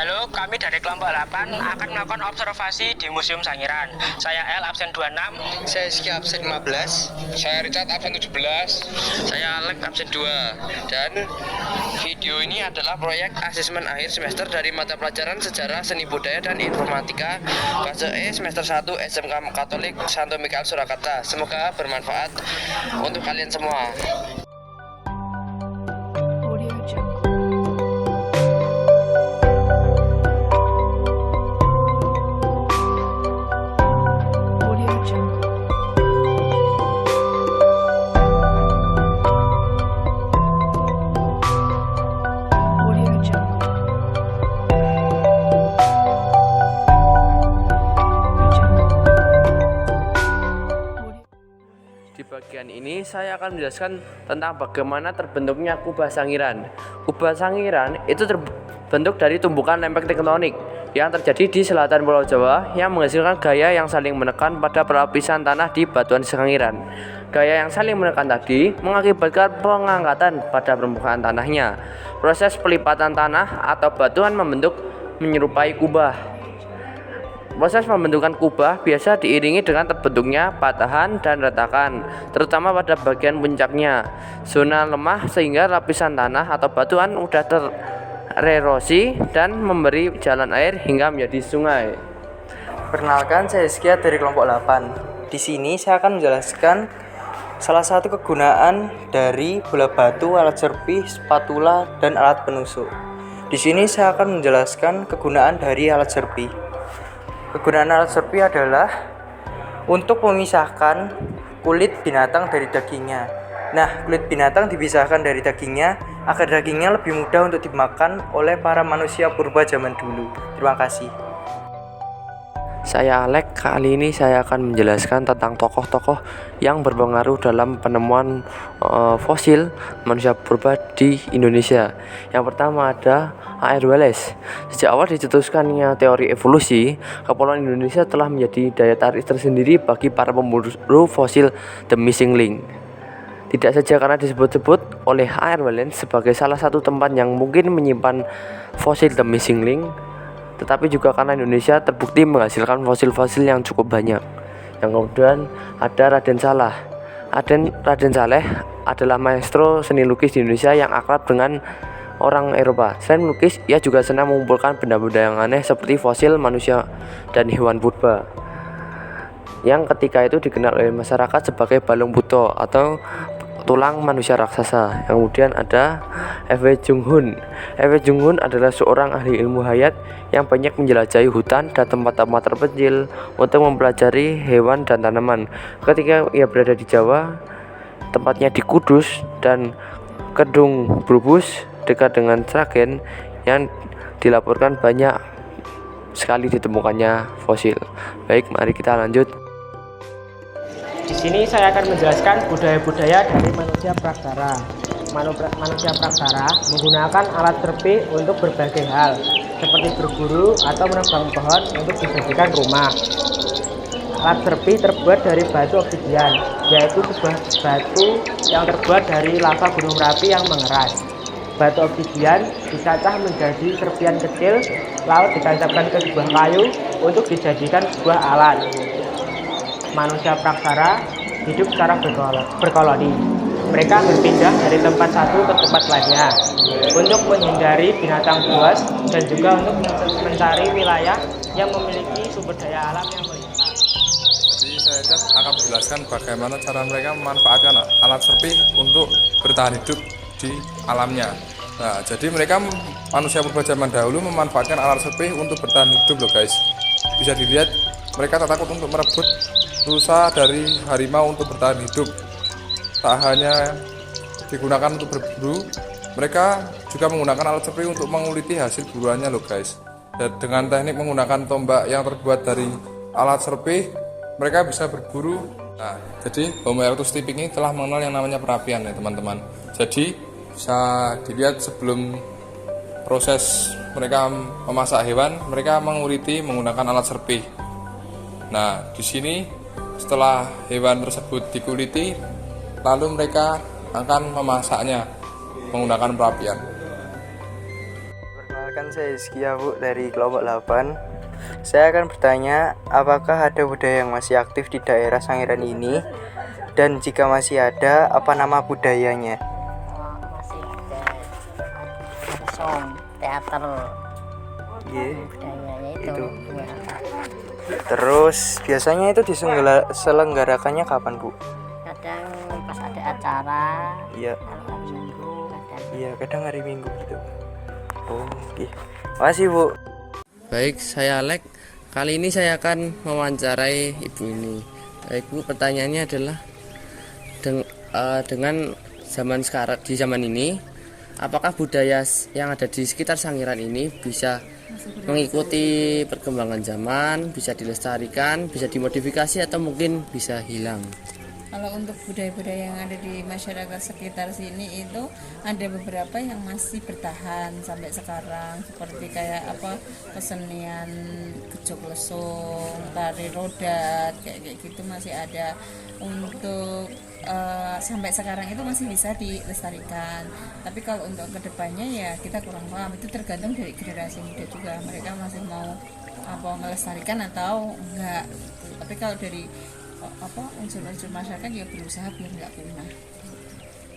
Halo, kami dari kelompok 8 akan melakukan observasi di Museum Sangiran. Saya L, absen 26. Saya Rizky, absen 15. Saya Richard, absen 17. Saya Alek, absen 2. Dan video ini adalah proyek asesmen akhir semester dari mata pelajaran Sejarah, Seni Budaya, dan Informatika Fase E semester 1 SMK Katolik Santo Mikael Surakarta. Semoga bermanfaat untuk kalian semua. Di bagian ini saya akan menjelaskan tentang bagaimana terbentuknya kubah Sangiran. Kubah Sangiran itu terbentuk dari tumbukan lempeng tektonik yang terjadi di selatan Pulau Jawa yang menghasilkan gaya yang saling menekan pada pelapisan tanah di batuan Sangiran. Gaya yang saling menekan tadi mengakibatkan pengangkatan pada permukaan tanahnya. Proses pelipatan tanah atau batuan membentuk menyerupai kubah. Proses pembentukan kubah biasa diiringi dengan terbentuknya patahan dan retakan, terutama pada bagian puncaknya. Zona lemah sehingga lapisan tanah atau batuan mudah tererosi dan memberi jalan air hingga menjadi sungai. Perkenalkan, saya Rizky dari kelompok 8. Di sini saya akan menjelaskan salah satu kegunaan dari bola batu, alat serpih, spatula, dan alat penusuk. Di sini saya akan menjelaskan kegunaan dari alat serpih. Kegunaan alat serpih adalah untuk memisahkan kulit binatang dari dagingnya. Nah, kulit binatang dipisahkan dari dagingnya agar dagingnya lebih mudah untuk dimakan oleh para manusia purba zaman dulu. Terima kasih. Saya Alek, kali ini saya akan menjelaskan tentang tokoh-tokoh yang berpengaruh dalam penemuan fosil manusia purba di Indonesia. Yang pertama ada A.R. Wallace. Sejak awal dicetuskannya teori evolusi, Kepulauan Indonesia telah menjadi daya tarik tersendiri bagi para pemburu fosil The Missing Link. Tidak saja karena disebut-sebut oleh A.R. Wallace sebagai salah satu tempat yang mungkin menyimpan fosil The Missing Link, tetapi juga karena Indonesia terbukti menghasilkan fosil-fosil yang cukup banyak. Yang kemudian ada Raden Saleh. Raden Saleh adalah maestro seni lukis di Indonesia yang akrab dengan orang Eropa. Selain melukis, ia juga senang mengumpulkan benda-benda yang aneh seperti fosil manusia dan hewan purba, yang ketika itu dikenal oleh masyarakat sebagai balung buto atau tulang manusia raksasa. Yang kemudian ada F.W. Junghun. F.W. Junghun adalah seorang ahli ilmu hayat yang banyak menjelajahi hutan dan tempat-tempat terpencil untuk mempelajari hewan dan tanaman. Ketika ia berada di Jawa, tempatnya di Kudus dan Kedung Brubus dekat dengan Sragen, yang dilaporkan banyak sekali ditemukannya fosil. Baik, mari kita lanjut. Di sini saya akan menjelaskan budaya-budaya dari manusia praksara. Manusia praksara menggunakan alat serpih untuk berbagai hal, seperti berburu atau menebang pohon untuk dijadikan rumah. Alat serpih terbuat dari batu obsidian, yaitu sebuah batu yang terbuat dari lava gunung Merapi yang mengeras. Batu obsidian dicacah menjadi serpian kecil, lalu ditancapkan ke sebuah kayu untuk dijadikan sebuah alat. Manusia praksara hidup secara berkoloni. Mereka berpindah dari tempat satu ke tempat lainnya untuk menghindari binatang buas dan juga untuk mencari wilayah yang memiliki sumber daya alam yang melimpah. Jadi saya akan menjelaskan bagaimana cara mereka memanfaatkan alat serpih untuk bertahan hidup di alamnya. Nah, jadi mereka manusia purba zaman dahulu memanfaatkan alat serpih untuk bertahan hidup loh guys. Bisa dilihat mereka tak takut untuk merebut rusa dari harimau untuk bertahan hidup. Tak hanya digunakan untuk berburu, mereka juga menggunakan alat serpih untuk menguliti hasil buruannya loh guys. Dan dengan teknik menggunakan tombak yang terbuat dari alat serpih, mereka bisa berburu. Nah, jadi Homo erectus typing ini telah mengenal yang namanya perapian ya teman-teman. Jadi bisa dilihat sebelum proses mereka memasak hewan, mereka menguliti menggunakan alat serpih. Nah, di sini setelah hewan tersebut dikuliti, lalu mereka akan memasaknya menggunakan perapian. Perkenalkan saya Hizkia Bu dari kelompok 8. Saya akan bertanya, apakah ada budaya yang masih aktif di daerah Sangiran ini? Dan jika masih ada, apa nama budayanya? Masih ada song teater Iya. budayanya itu Itu. ya, Terus biasanya itu diselenggarakannya kapan Bu? kadang pas ada acara Iya. kalau hari Minggu kadang Iya, kadang hari Minggu gitu. Oh, oke. Makasih Bu. Baik, saya Alek. Kali ini saya akan mewawancarai ibu ini. Baik Bu, pertanyaannya adalah dengan zaman sekarang, di zaman ini, apakah budaya yang ada di sekitar Sangiran ini bisa mengikuti perkembangan zaman, bisa dilestarikan, bisa dimodifikasi, atau mungkin bisa hilang? Kalau untuk budaya-budaya yang ada di masyarakat sekitar sini itu ada beberapa yang masih bertahan sampai sekarang, seperti kayak kesenian gejok lesung, tari rodat, kayak gitu masih ada. Untuk sampai sekarang itu masih bisa dilestarikan. Tapi kalau untuk kedepannya ya kita kurang paham, itu tergantung dari generasi muda juga, mereka masih mau melestarikan atau enggak. Tapi kalau dari unsur-unsur masyarakat ya berusaha biar nggak punah.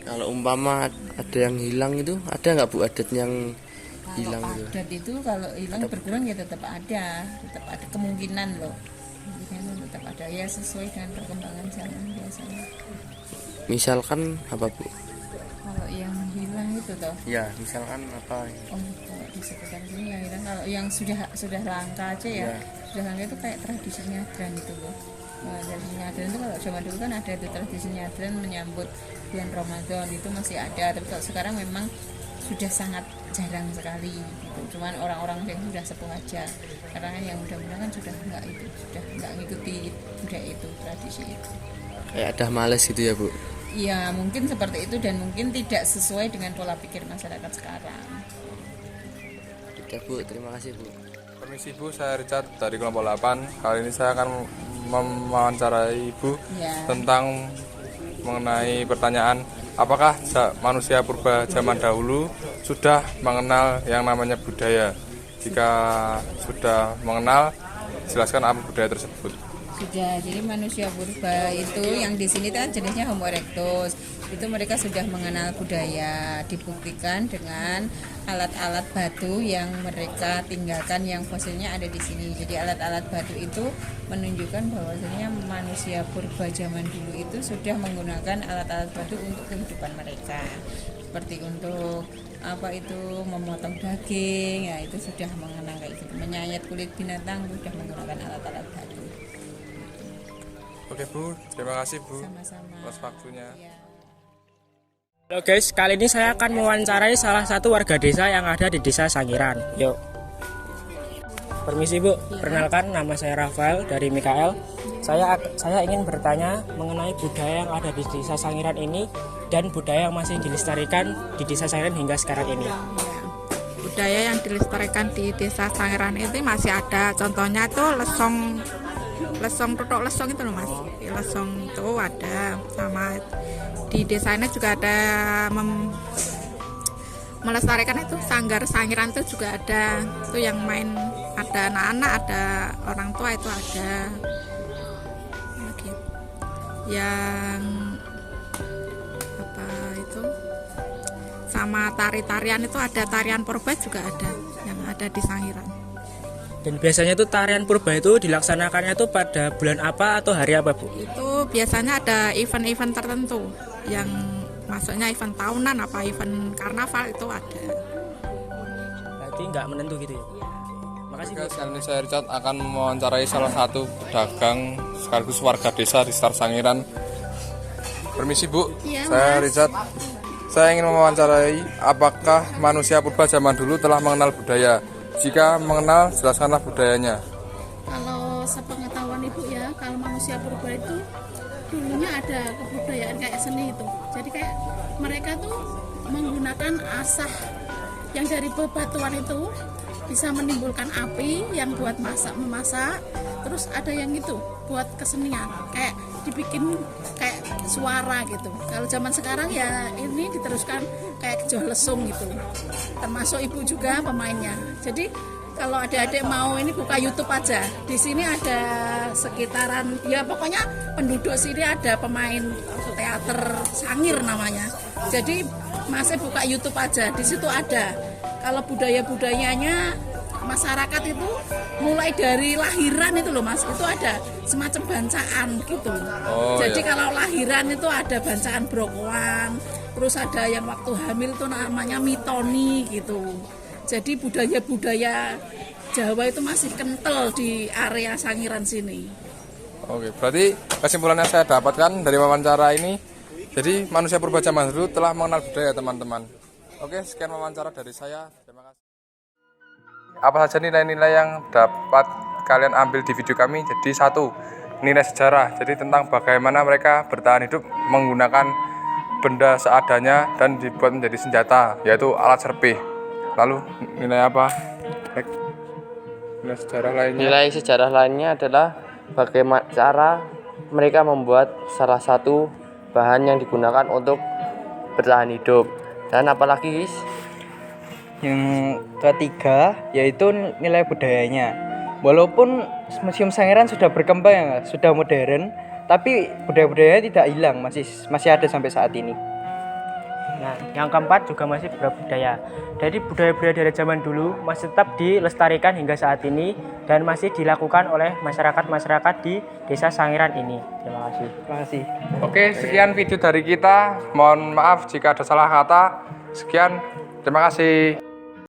Kalau umpama ada yang hilang itu, ada nggak Bu adat yang hilang Kalau itu? adat itu kalau hilang berkurang ya tetap ada kemungkinan loh. Kemungkinan tetap ada ya sesuai dengan perkembangan zaman biasanya. Misalkan apa Bu? Kalau yang hilang itu toh, Ya, misalkan apa? kalau di sekitar sini yang hilang, kalau yang sudah langka aja ya, sudah langka itu kayak tradisi nyadran itu loh. Nah, tradisi nyadran itu kalau zaman dulu kan ada itu tradisi nyadran menyambut bulan Ramadan, itu masih ada. Tapi kalau sekarang memang sudah sangat jarang sekali gitu. Cuman orang-orang yang sudah sepuh aja, karena kan yang muda-muda kan sudah nggak ngikuti budaya itu, tradisi itu. Kayak ada males gitu ya Bu? Ya mungkin seperti itu, dan mungkin tidak sesuai dengan pola pikir masyarakat sekarang. Oke Bu, terima kasih Bu. Permisi Bu, saya Richard dari kelompok 8. Kali ini saya akan mewawancarai Ibu tentang mengenai pertanyaan, apakah manusia purba zaman dahulu sudah mengenal yang namanya budaya? Jika sudah mengenal, jelaskan apa budaya tersebut. Sudah, jadi manusia purba itu yang di sini kan jenisnya Homo erectus. Itu mereka sudah mengenal budaya, dibuktikan dengan alat-alat batu yang mereka tinggalkan yang fosilnya ada di sini. Jadi alat-alat batu itu menunjukkan bahwasanya manusia purba zaman dulu itu sudah menggunakan alat-alat batu untuk kehidupan mereka. Seperti untuk memotong daging, ya itu sudah mengenal kayak gitu. Menyayat kulit binatang sudah menggunakan alat-alat batu. Oke Bu, terima kasih Bu Sama-sama. atas waktunya. Ya. Halo guys, kali ini saya akan mewawancarai salah satu warga desa yang ada di desa Sangiran. Yuk. Permisi Bu, perkenalkan nama saya Rafael dari Mikael. Saya ingin bertanya mengenai budaya yang ada di desa Sangiran ini dan budaya yang masih dilestarikan di desa Sangiran hingga sekarang ini. Budaya yang dilestarikan di desa Sangiran itu masih ada, contohnya itu lesong tutuk lesong itu loh Mas. Lesong itu ada, sama di desa ini juga ada melestarikan itu sanggar Sangiran itu juga ada. Itu yang main, ada anak-anak, ada orang tua itu ada. Lagi yang itu sama tari-tarian itu ada, tarian purba juga ada yang ada di Sangiran. Dan biasanya itu tarian purba itu dilaksanakannya itu pada bulan apa atau hari apa Bu? Itu biasanya ada event-event tertentu yang maksudnya event tahunan, event karnaval itu ada. Berarti nggak menentu gitu ya? Makasih Bu. Kali ini saya Richard akan mewawancarai salah satu pedagang sekaligus warga desa di sekitar Sangiran. Permisi Bu, saya Richard. Saya ingin mewawancarai apakah manusia purba zaman dulu telah mengenal budaya. Jika mengenal, jelaskanlah budayanya. Kalau sepengetahuan Ibu ya, kalau manusia purba itu dulunya ada kebudayaan kayak seni itu. Jadi kayak mereka tuh menggunakan asah yang dari bebatuan itu bisa menimbulkan api yang buat memasak, terus ada yang itu buat kesenian kayak dibikin kayak suara gitu. Kalau zaman sekarang ya ini diteruskan kayak kejoh lesung gitu, termasuk ibu juga pemainnya. Jadi kalau adik-adik mau ini buka YouTube aja, di sini ada sekitaran ya pokoknya penduduk sini ada pemain teater Sangir namanya. Jadi masih buka YouTube aja, di situ ada. Kalau budaya-budayanya masyarakat itu mulai dari lahiran itu loh Mas, itu ada semacam bancaan gitu. Jadi kalau lahiran itu ada bancaan brokoan, terus ada yang waktu hamil itu namanya mitoni gitu. Jadi budaya-budaya Jawa itu masih kental di area Sangiran sini. Oke, berarti kesimpulannya saya dapatkan dari wawancara ini, jadi manusia purba zaman dulu telah mengenal budaya teman-teman. Oke, sekian wawancara dari saya. Terima kasih. Apa saja nilai-nilai yang dapat kalian ambil di video kami? Jadi 1, nilai sejarah. Jadi tentang bagaimana mereka bertahan hidup menggunakan benda seadanya dan dibuat menjadi senjata, yaitu alat serpih. Lalu nilai apa? Nilai sejarah lainnya. Nilai sejarah lainnya adalah bagaimana cara mereka membuat salah satu bahan yang digunakan untuk bertahan hidup. Dan apalagi guys? Yang ketiga yaitu nilai budayanya. Walaupun Museum Sangiran sudah berkembang ya, sudah modern, tapi budaya-budayanya tidak hilang, masih ada sampai saat ini. Nah, yang keempat juga masih berbudaya. Jadi budaya-budaya dari zaman dulu masih tetap dilestarikan hingga saat ini dan masih dilakukan oleh masyarakat-masyarakat di Desa Sangiran ini. Terima kasih. Terima kasih. Oke, sekian video dari kita. Mohon maaf jika ada salah kata. Sekian, terima kasih.